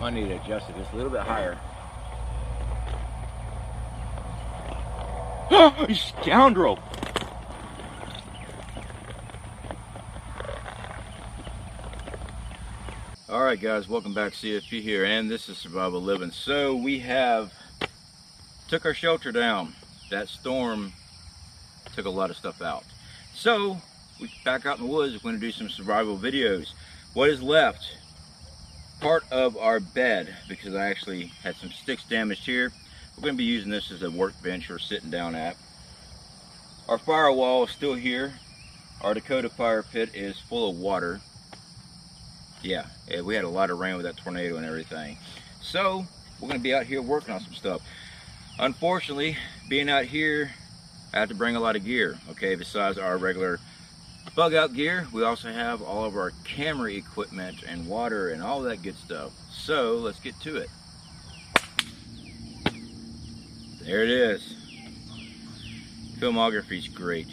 I need to adjust it just a little bit higher. Oh, you scoundrel! Alright guys, welcome back. CFP here, and this is Survival Living. So we have took our shelter down. That storm took a lot of stuff out. So we back out in the woods, we're going to do some survival videos. What is left? Part of our bed, because I actually had some sticks damaged here. We're going to be using this as a workbench we're sitting down at. Our firewall is still here. Our Dakota fire pit is full of water. Yeah, we had a lot of rain with that tornado and everything. So we're going to be out here working on some stuff. Unfortunately, being out here, I have to bring a lot of gear. Okay, besides our regular bug out gear, we also have all of our camera equipment and water and all that good stuff. So let's get to it. There it is. Filmography's great.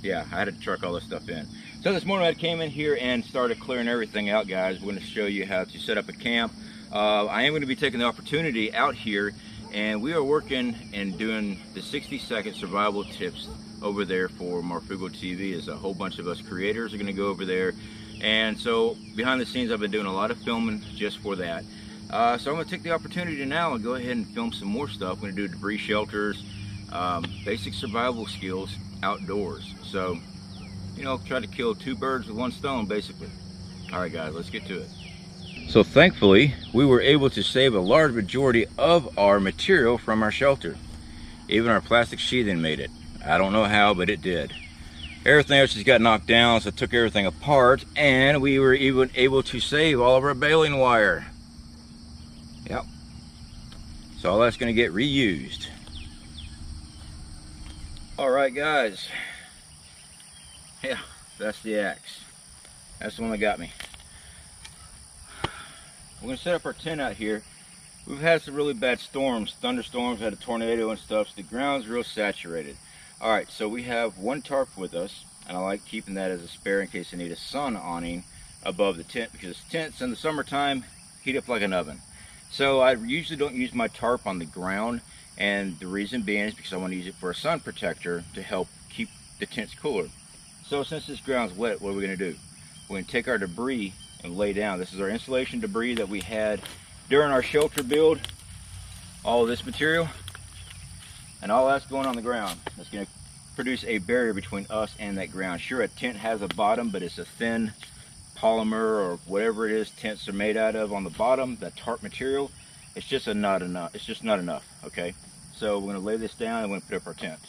Yeah, I had to truck all this stuff in. So this morning I came in here and started clearing everything out, guys. We're going to show you how to set up a camp. I am going to be taking the opportunity out here, and we are working and doing the 60-second survival tips over there for Marfugo TV. As a whole bunch of us creators are going to go over there, and so behind the scenes I've been doing a lot of filming just for that. So I'm going to take the opportunity now and go ahead and film some more stuff. I'm going to do debris shelters, basic survival skills outdoors. So, you know, try to kill two birds with one stone, basically. All right, guys, let's get to it. So thankfully, we were able to save a large majority of our material from our shelter. Even our plastic sheathing made it. I don't know how, but it did. Everything else just got knocked down, so I took everything apart, and we were even able to save all of our baling wire. Yep. So all that's going to get reused. All right, guys. Yeah, that's the axe. That's the one that got me. We're going to set up our tent out here. We've had some really bad storms, thunderstorms, had a tornado and stuff, so the ground's real saturated. All right, so we have one tarp with us, and I like keeping that as a spare in case I need a sun awning above the tent, because tents in the summertime heat up like an oven. So I usually don't use my tarp on the ground, and the reason being is because I want to use it for a sun protector to help keep the tents cooler. So since this ground's wet, what are we going to do? We're going to take our debris and lay down. This is our insulation debris that we had during our shelter build. All of this material and all that's going on the ground. That's going to produce a barrier between us and that ground. Sure, a tent has a bottom, but it's a thin polymer or whatever it is tents are made out of on the bottom, that tarp material. It's just not enough. It's just not enough. Okay, so we're going to lay this down and we're going to put up our tent.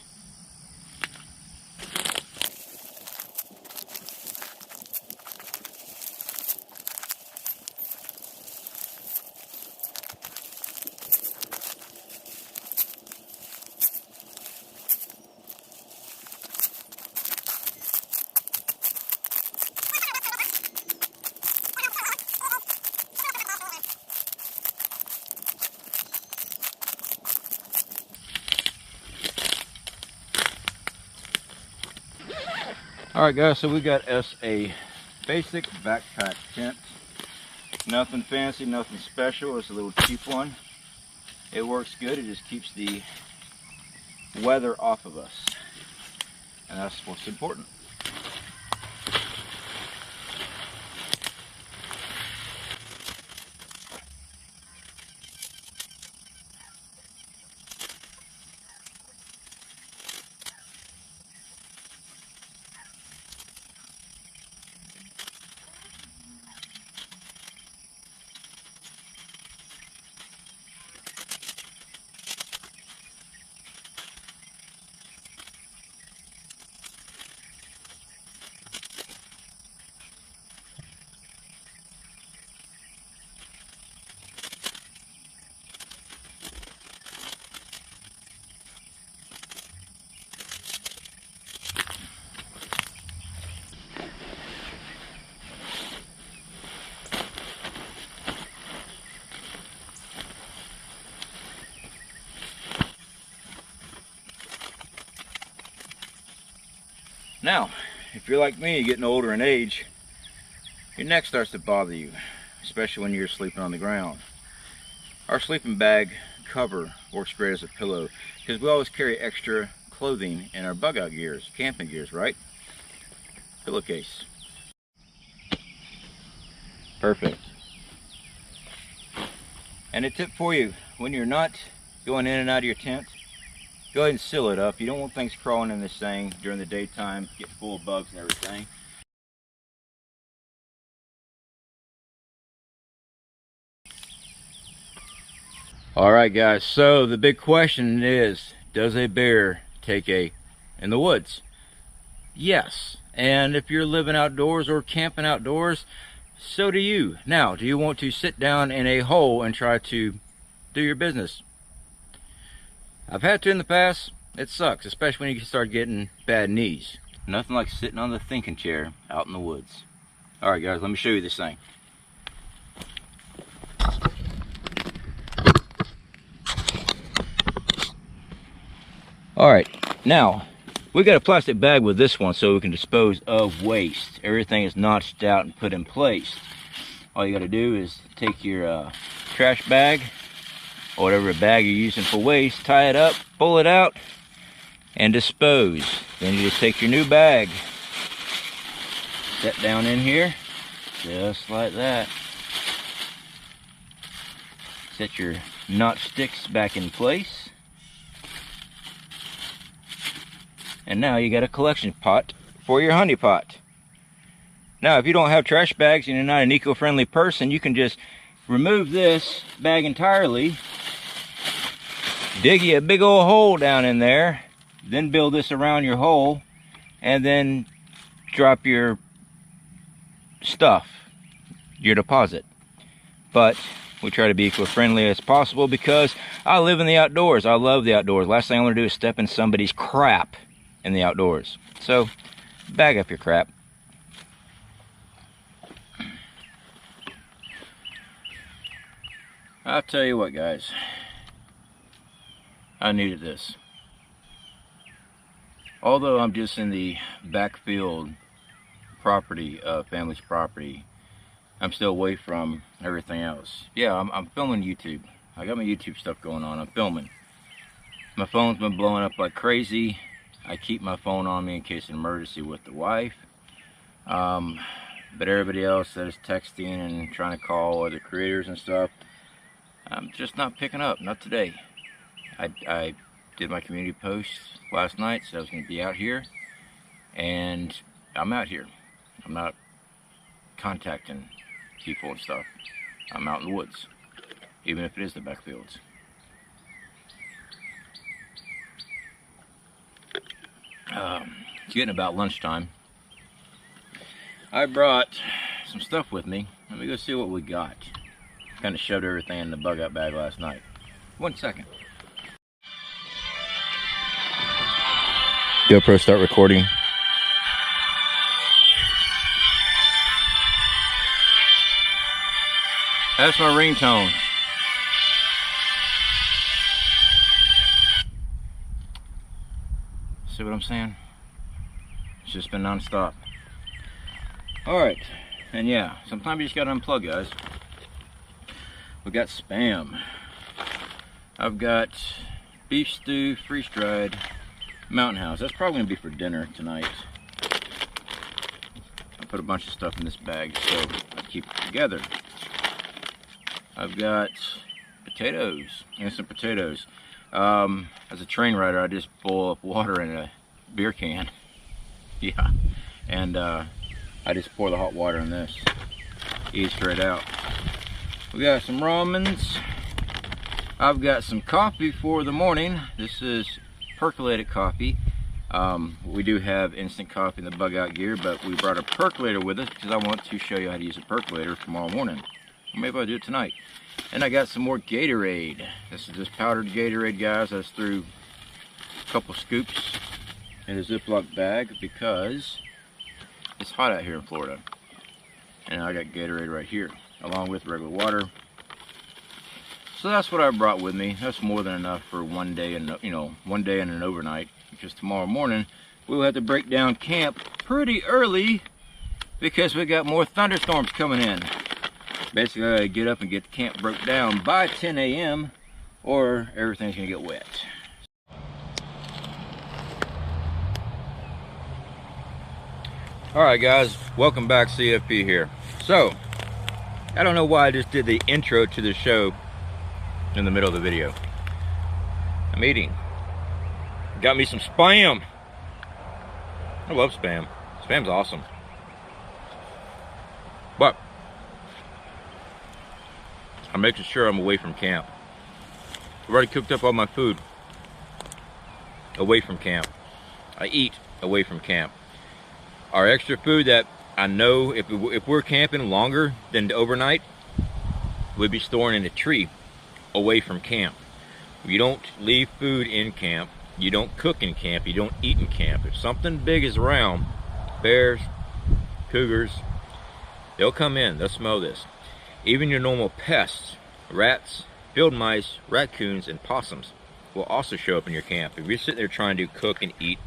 Alright guys, so we got us a basic backpack tent. Nothing fancy, nothing special. It's a little cheap one. It works good. It just keeps the weather off of us. And that's what's important. Now, if you're like me, getting older in age, your neck starts to bother you, especially when you're sleeping on the ground. Our sleeping bag cover works great as a pillow because we always carry extra clothing in our bug out gears, camping gears, right? Pillowcase. Perfect. And a tip for you, when you're not going in and out of your tent, go ahead and seal it up. You don't want things crawling in this thing during the daytime, get full of bugs and everything. Alright guys, so the big question is, does a bear take in the woods? Yes. And if you're living outdoors or camping outdoors, so do you. Now, do you want to sit down in a hole and try to do your business? I've had to in the past. It sucks, especially when you start getting bad knees. Nothing like sitting on the thinking chair out in the woods. Alright guys, let me show you this thing. Alright, now we got a plastic bag with this one so we can dispose of waste. Everything is notched out and put in place. All you got to do is take your trash bag or whatever bag you're using for waste, tie it up, pull it out, and dispose. Then you just take your new bag, set down in here, just like that. Set your notch sticks back in place. And now you got a collection pot for your honey pot. Now, if you don't have trash bags and you're not an eco-friendly person, you can just remove this bag entirely, dig you a big old hole down in there, then build this around your hole, and then drop your stuff, your deposit. But we try to be eco-friendly as possible because I live in the outdoors. I love the outdoors. Last thing I want to do is step in somebody's crap in the outdoors. So bag up your crap. I'll tell you what guys, I needed this. Although I'm just in the backfield property of family's property, I'm still away from everything else. Yeah, I'm filming YouTube. I got my YouTube stuff going on. I'm filming. My phone's been blowing up like crazy. I keep my phone on me in case of an emergency with the wife. But everybody else that is texting and trying to call other creators and stuff, I'm just not picking up. Not today. I did my community post last night, so I was going to be out here. And I'm out here. I'm not contacting people and stuff. I'm out in the woods. Even if it is the backfields. It's getting about lunchtime. I brought some stuff with me. Let me go see what we got. Kind of shoved everything in the bug out bag last night. 1 second. GoPro, start recording. That's my ringtone. See what I'm saying? It's just been non-stop. Alright, and yeah, sometimes you just gotta unplug, guys. We got Spam. I've got beef stew, freeze-dried, Mountain House. That's probably gonna be for dinner tonight. I put a bunch of stuff in this bag so I keep it together. I've got potatoes, instant potatoes. As a train rider, I just boil up water in a beer can. Yeah, and I just pour the hot water in this. Eat straight out. We got some ramens. I've got some coffee for the morning. This is percolated coffee. We do have instant coffee in the bug out gear, but we brought a percolator with us because I want to show you how to use a percolator tomorrow morning. Maybe I'll do it tonight. And I got some more Gatorade. This is just powdered Gatorade, guys. I just threw a couple scoops in a Ziploc bag because it's hot out here in Florida. And I got Gatorade right here, along with regular water. So that's what I brought with me. That's more than enough for one day and, you know, one day and an overnight. Because tomorrow morning we'll have to break down camp pretty early because we got more thunderstorms coming in. Basically, I gotta get up and get the camp broke down by 10 a.m. or everything's gonna get wet. Alright guys, welcome back. CFP here. So, I don't know why I just did the intro to the show in the middle of the video. I'm eating. Got me some Spam. I love Spam. Spam's awesome. But I'm making sure I'm away from camp. I've already cooked up all my food away from camp. I eat away from camp. Our extra food that I know if we're camping longer than overnight, we'd be storing in a tree away from camp. You don't leave food in camp. You don't cook in camp. You don't eat in camp. If something big is around, bears, cougars, they'll come in. They'll smell this. Even your normal pests, rats, field mice, raccoons, and possums will also show up in your camp. If you're sitting there trying to cook and eat,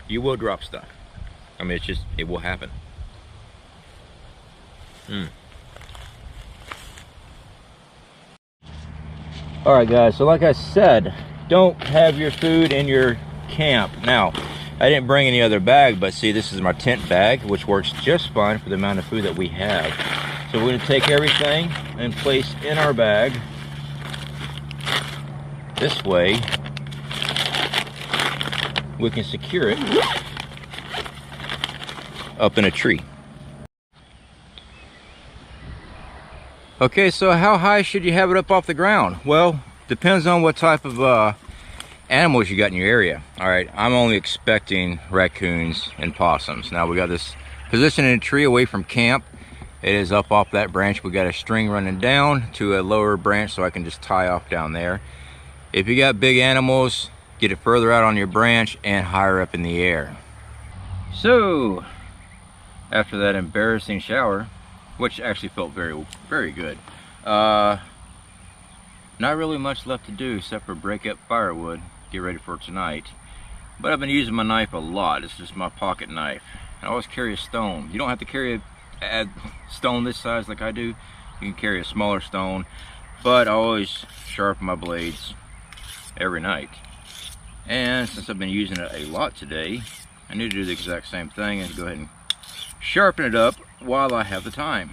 you will drop stuff. I mean, it's just, it will happen. Alright guys, so like I said, don't have your food in your camp. Now, I didn't bring any other bag, but see, this is my tent bag, which works just fine for the amount of food that we have. So we're going to take everything and place in our bag. This way, we can secure it up in a tree. Okay, so how high should you have it up off the ground? Well, depends on what type of animals you got in your area. All right, I'm only expecting raccoons and possums. Now we got this position in a tree away from camp. It is up off that branch. We got a string running down to a lower branch so I can just tie off down there. If you got big animals, get it further out on your branch and higher up in the air. So, after that embarrassing shower, which actually felt very, very good, not really much left to do except for break up firewood, get ready for tonight. But I've been using my knife a lot. It's just my pocket knife. I always carry a stone. You don't have to carry a stone this size like I do. You can carry a smaller stone, but I always sharpen my blades every night. And since I've been using it a lot today, I need to do the exact same thing and go ahead and sharpen it up while I have the time.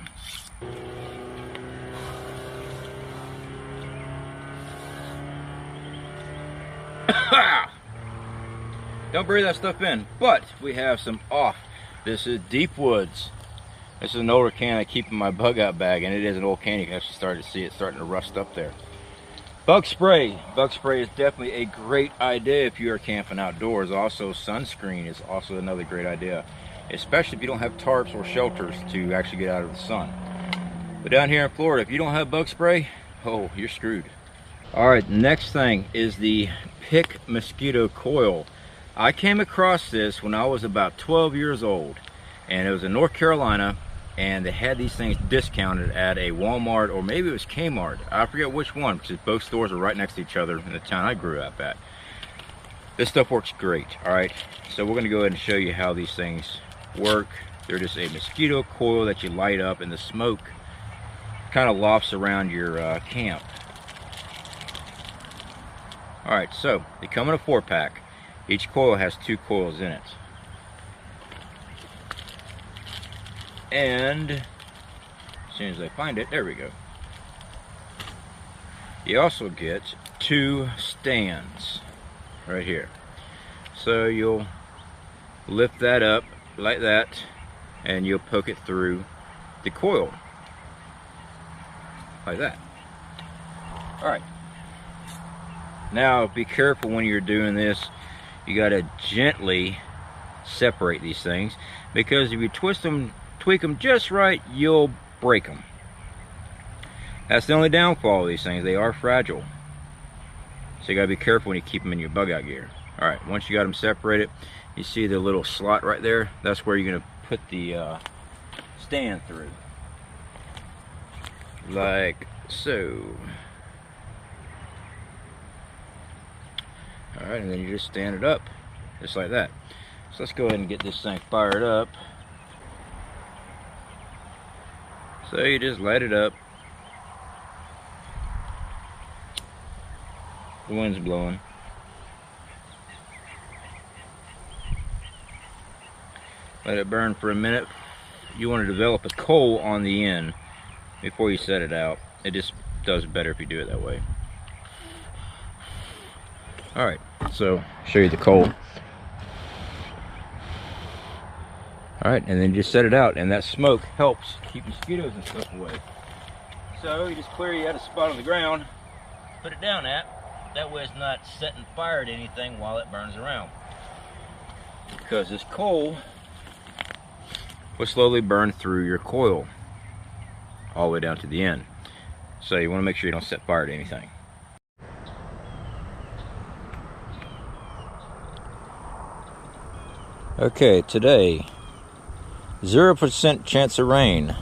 Don't bury that stuff in, but we have some off. This is Deep Woods. This is an older can I keep in my bug out bag, and it is an old can. You can actually start to see it starting to rust up there. Bug spray. Bug spray is definitely a great idea if you are camping outdoors. Also, sunscreen is also another great idea, especially if you don't have tarps or shelters to actually get out of the sun. But down here in Florida, if you don't have bug spray, oh, you're screwed. All right, next thing is the Pick Mosquito Coil. I came across this when I was about 12 years old, and it was in North Carolina, and they had these things discounted at a Walmart, or maybe it was Kmart. I forget which one, because both stores are right next to each other in the town I grew up at. This stuff works great. All right, so we're going to go ahead and show you how these things work. They're just a mosquito coil that you light up, and the smoke kind of lofts around your camp. All right, so they come in a 4-pack. Each coil has 2 coils in it. And as soon as I find it, there we go. You also get 2 stands right here. So you'll lift that up like that, and you'll poke it through the coil like that. All right. Now be careful when you're doing this. You got to gently separate these things, because if you twist them, tweak them just right, you'll break them. That's the only downfall of these things. They are fragile, so you got to be careful when you keep them in your bug out gear. All right, once you got them separated, you see the little slot right there? That's where you're going to put the stand through, like so. All right, and then you just stand it up just like that. So let's go ahead and get this thing fired up. So you just light it up, The wind's blowing. Let it burn for a minute. You want to develop a coal on the end before you set it out. It just does better if you do it that way. Alright, so show you the coal. Alright, and then just set it out, and that smoke helps keep mosquitoes and stuff away. So you just clear you at a spot on the ground, put it down at. That way it's not setting fire to anything while it burns around. Because this coal will slowly burn through your coil all the way down to the end. So you want to make sure you don't set fire to anything. Okay, today 0% chance of rain.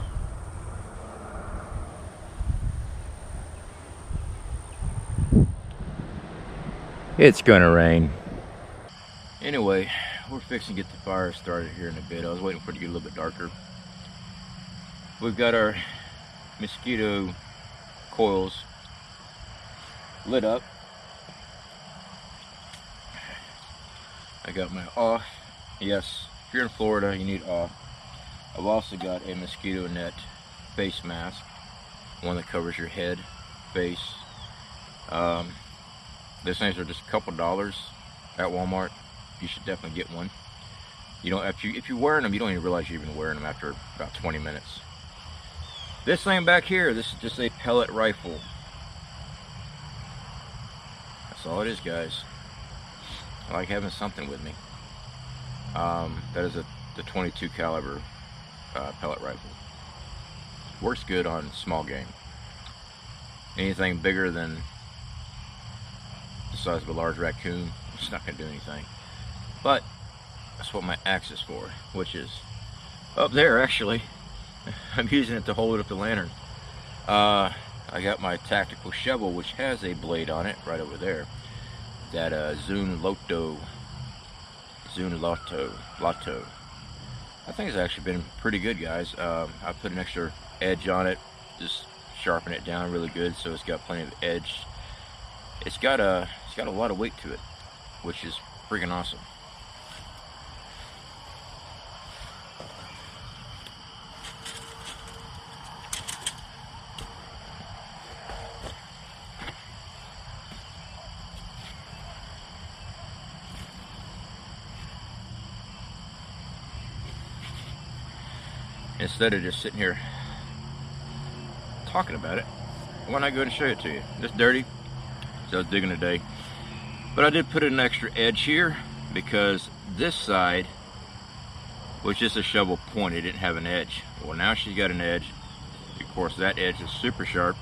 It's gonna rain. Anyway, we're fixing to get the fire started here in a bit. I was waiting for it to get a little bit darker. We've got our mosquito coils lit up. I got my off. Yes, if you're in Florida, you need off. I've also got a mosquito net face mask, one that covers your head, face. These things are just a couple dollars at Walmart. You should definitely get one. You don't, if you're wearing them, you don't even realize you're even wearing them after about 20 minutes. This thing back here, this is just a pellet rifle. That's all it is, guys. I like having something with me. That is the 22 caliber pellet rifle. Works good on small game. Anything bigger than the size of a large raccoon, it's not going to do anything. But that's what my axe is for, which is up there actually. I'm using it to hold up the lantern. I got my tactical shovel, which has a blade on it right over there. That Zoon Lotoo. I think it's actually been pretty good, guys. I put an extra edge on it, just sharpen it down really good so it's got plenty of edge. It's got a lot of weight to it, which is freaking awesome. Instead of just sitting here talking about it, why not go ahead and show it to you? It's dirty, so I was digging today. But I did put an extra edge here because this side was just a shovel point. It didn't have an edge. Well, now she's got an edge. Of course, that edge is super sharp.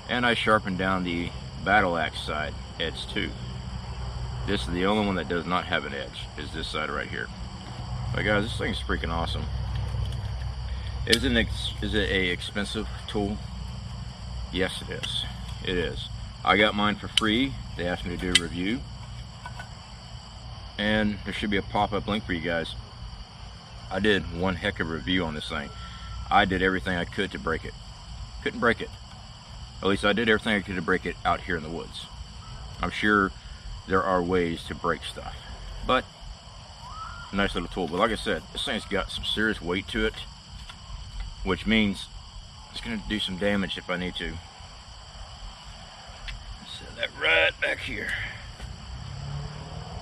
And I sharpened down the battle axe side edge too. This is the only one that does not have an edge, is this side right here. But guys, this thing is freaking awesome. Is it a expensive tool? Yes, it is. It is. I got mine for free. They asked me to do a review. And there should be a pop-up link for you guys. I did one heck of a review on this thing. I did everything I could to break it. Couldn't break it. At least I did everything I could to break it out here in the woods. I'm sure there are ways to break stuff. But, nice little tool. But like I said, this thing's got some serious weight to it, which means it's going to do some damage if I need to. Set that right back here.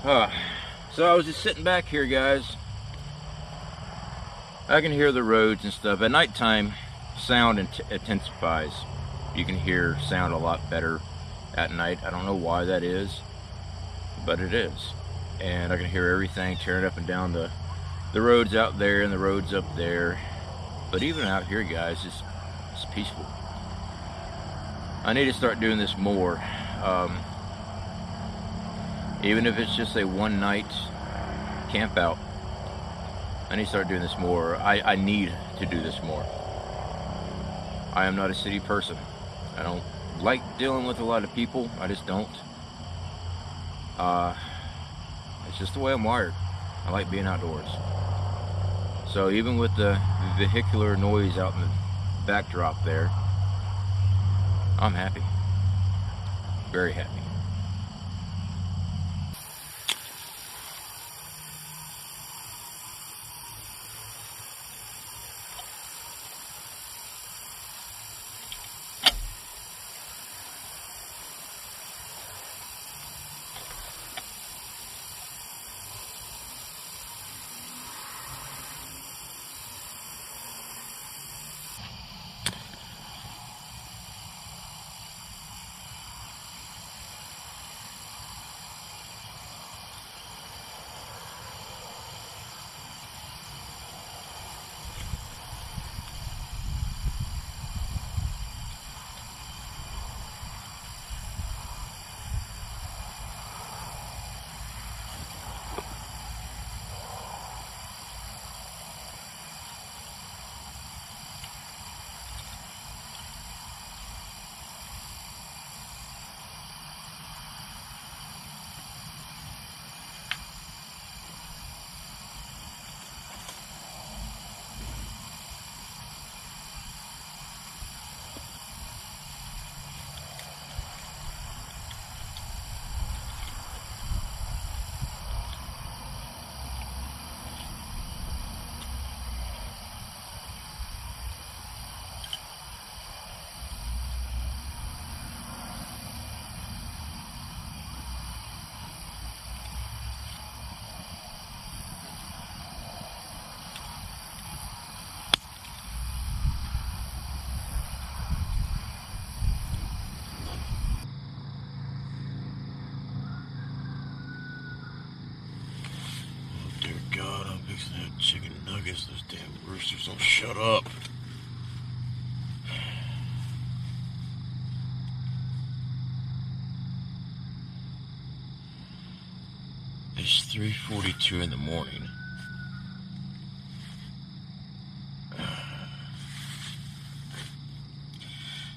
So I was just sitting back here, guys. I can hear the roads and stuff. At nighttime, sound intensifies. You can hear sound a lot better at night. I don't know why that is, but it is. And I can hear everything tearing up and down the roads out there and the roads up there. But even out here, guys, it's peaceful. I need to start doing this more. Even if it's just a one night camp out, I need to start doing this more. I need to do this more. I am not a city person. I don't like dealing with a lot of people. I just don't. It's just the way I'm wired. I like being outdoors. So even with the vehicular noise out in the backdrop there, I'm happy. Very happy. Chicken nuggets, those damn roosters don't shut up. It's 3:42 in the morning.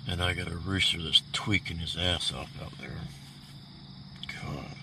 And I got a rooster that's tweaking his ass off out there. God.